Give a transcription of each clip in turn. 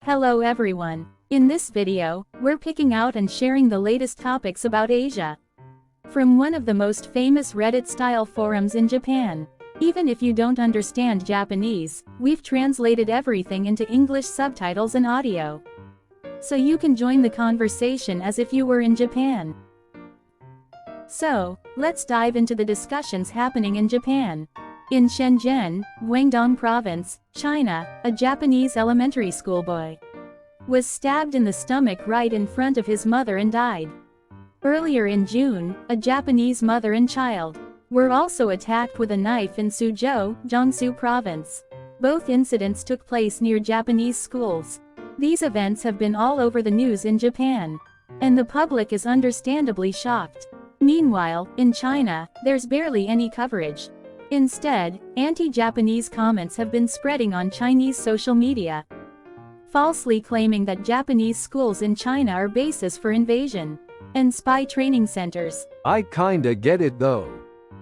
Hello everyone. In this video, we're picking out and sharing the latest topics about Asia. From one of the most famous Reddit-style forums in Japan. Even if you don't understand Japanese, we've translated everything into English subtitles and audio. So you can join the conversation as if you were in Japan. So, let's dive into the discussions happening in Japan. In Shenzhen, Guangdong Province, China, a Japanese elementary school boy was stabbed in the stomach right in front of his mother and died. Earlier in June, a Japanese mother and child were also attacked with a knife in Suzhou, Jiangsu Province. Both incidents took place near Japanese schools. These events have been all over the news in Japan, and the public is understandably shocked. Meanwhile, in China, there's barely any coverage. Instead, anti-Japanese comments have been spreading on Chinese social media, falsely claiming that Japanese schools in China are bases for invasion and spy training centers. I kinda get it though.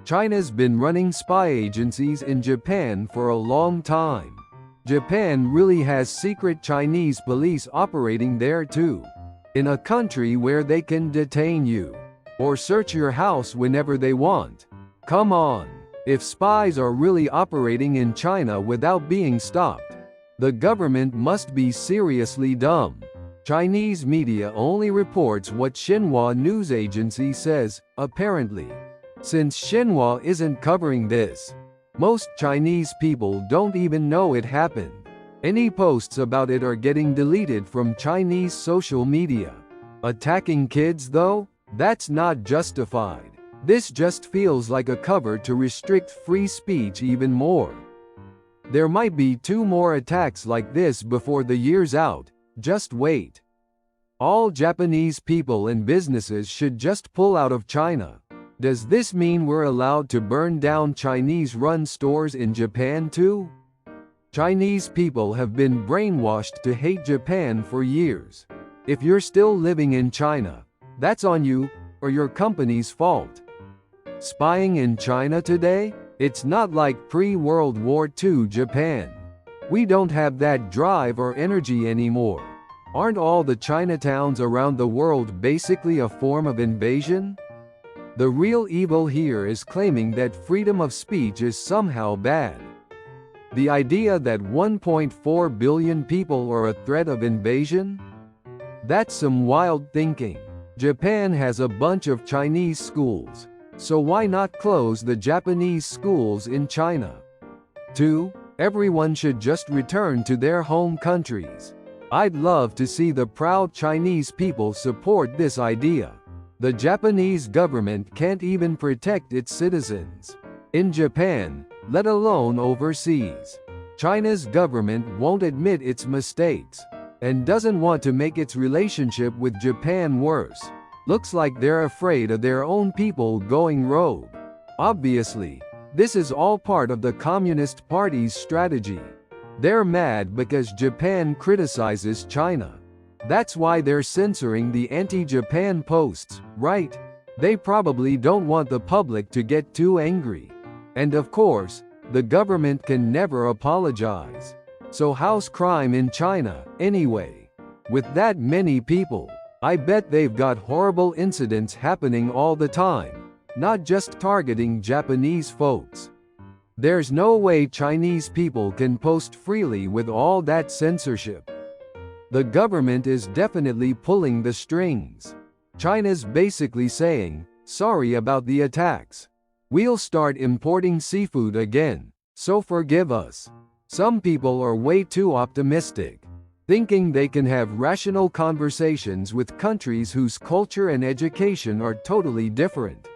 China's been running spy agencies in Japan for a long time. Japan really has secret Chinese police operating there too. In a country where they can detain you or search your house whenever they want. Come on. If spies are really operating in China without being stopped, the government must be seriously dumb. Chinese media only reports what Xinhua news agency says, apparently. Since Xinhua isn't covering this, most Chinese people don't even know it happened. Any posts about it are getting deleted from Chinese social media. Attacking kids though? That's not justified. This just feels like a cover to restrict free speech even more. There might be 2 more attacks like this before the year's out, just wait. All Japanese people and businesses should just pull out of China. Does this mean we're allowed to burn down Chinese-run stores in Japan too? Chinese people have been brainwashed to hate Japan for years. If you're still living in China, that's on you, or your company's fault. Spying in China today? It's not like pre-World War II Japan. We don't have that drive or energy anymore. Aren't all the Chinatowns around the world basically a form of invasion? The real evil here is claiming that freedom of speech is somehow bad. The idea that 1.4 billion people are a threat of invasion? That's some wild thinking. Japan has a bunch of Chinese schools. So why not close the Japanese schools in China? 2. Everyone should just return to their home countries. I'd love to see the proud Chinese people support this idea. The Japanese government can't even protect its citizens in Japan, let alone overseas. China's government won't admit its mistakes and doesn't want to make its relationship with Japan worse. Looks like they're afraid of their own people going rogue. Obviously, this is all part of the Communist Party's strategy. They're mad because Japan criticizes China. That's why they're censoring the anti-Japan posts, right? They probably don't want the public to get too angry. And of course, the government can never apologize. So how's crime in China, anyway? With that many people, I bet they've got horrible incidents happening all the time, not just targeting Japanese folks. There's no way Chinese people can post freely with all that censorship. The government is definitely pulling the strings. China's basically saying, sorry about the attacks. We'll start importing seafood again, so forgive us. Some people are way too optimistic, thinking they can have rational conversations with countries whose culture and education are totally different.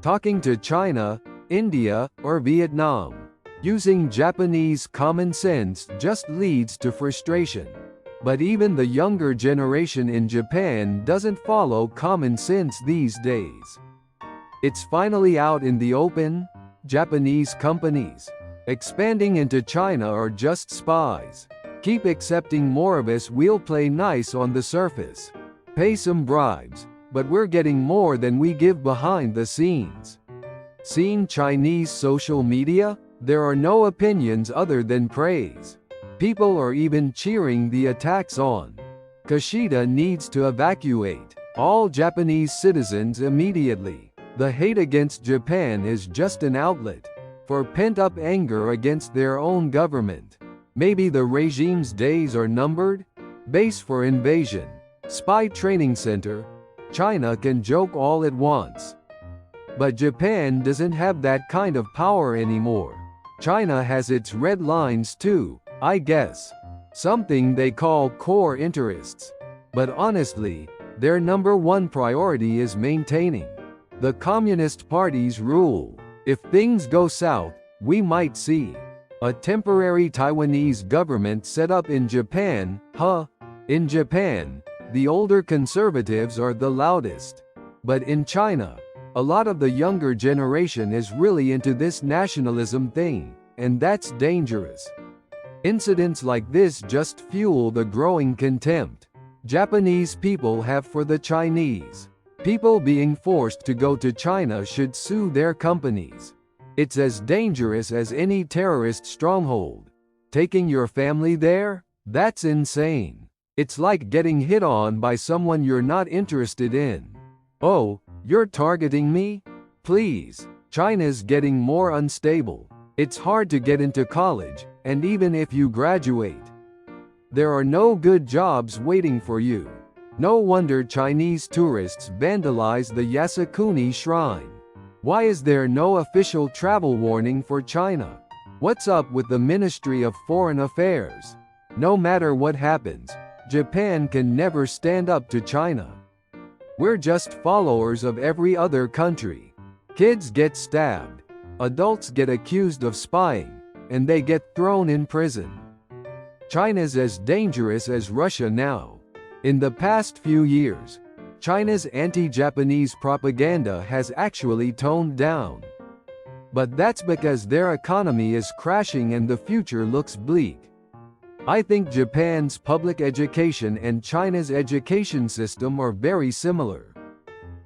Talking to China, India, or Vietnam, using Japanese common sense just leads to frustration. But even the younger generation in Japan doesn't follow common sense these days. It's finally out in the open. Japanese companies expanding into China are just spies. Keep accepting more of us, we'll play nice on the surface. Pay some bribes, but we're getting more than we give behind the scenes. Seen Chinese social media? There are no opinions other than praise. People are even cheering the attacks on. Kishida needs to evacuate all Japanese citizens immediately. The hate against Japan is just an outlet for pent-up anger against their own government. Maybe the regime's days are numbered? Base for invasion. Spy training center. China can joke all it wants. But Japan doesn't have that kind of power anymore. China has its red lines too, I guess. Something they call core interests. But honestly, their number one priority is maintaining the Communist Party's rule. If things go south, we might see a temporary Taiwanese government set up in Japan. In Japan, the older conservatives are the loudest. But in China, a lot of the younger generation is really into this nationalism thing, and that's dangerous. Incidents like this just fuel the growing contempt Japanese people have for the Chinese. People being forced to go to China should sue their companies. It's as dangerous as any terrorist stronghold. Taking your family there? That's insane. It's like getting hit on by someone you're not interested in. Oh, you're targeting me? Please. China's getting more unstable. It's hard to get into college, and even if you graduate, there are no good jobs waiting for you. No wonder Chinese tourists vandalize the Yasukuni Shrine. Why is there no official travel warning for China? What's up with the Ministry of Foreign Affairs? No matter what happens, Japan can never stand up to China. We're just followers of every other country. Kids get stabbed. Adults get accused of spying, and they get thrown in prison. China's as dangerous as Russia now. In the past few years, China's anti-Japanese propaganda has actually toned down. But that's because their economy is crashing and the future looks bleak. I think Japan's public education and China's education system are very similar.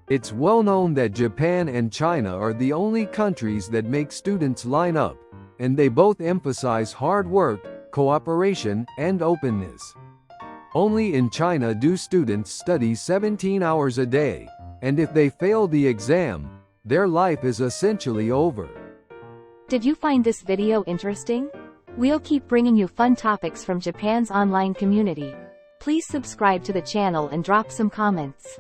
It's well known that Japan and China are the only countries that make students line up, and they both emphasize hard work, cooperation, and openness. Only in China do students study 17 hours a day, and if they fail the exam, their life is essentially over. Did you find this video interesting? We'll keep bringing you fun topics from Japan's online community. Please subscribe to the channel and drop some comments.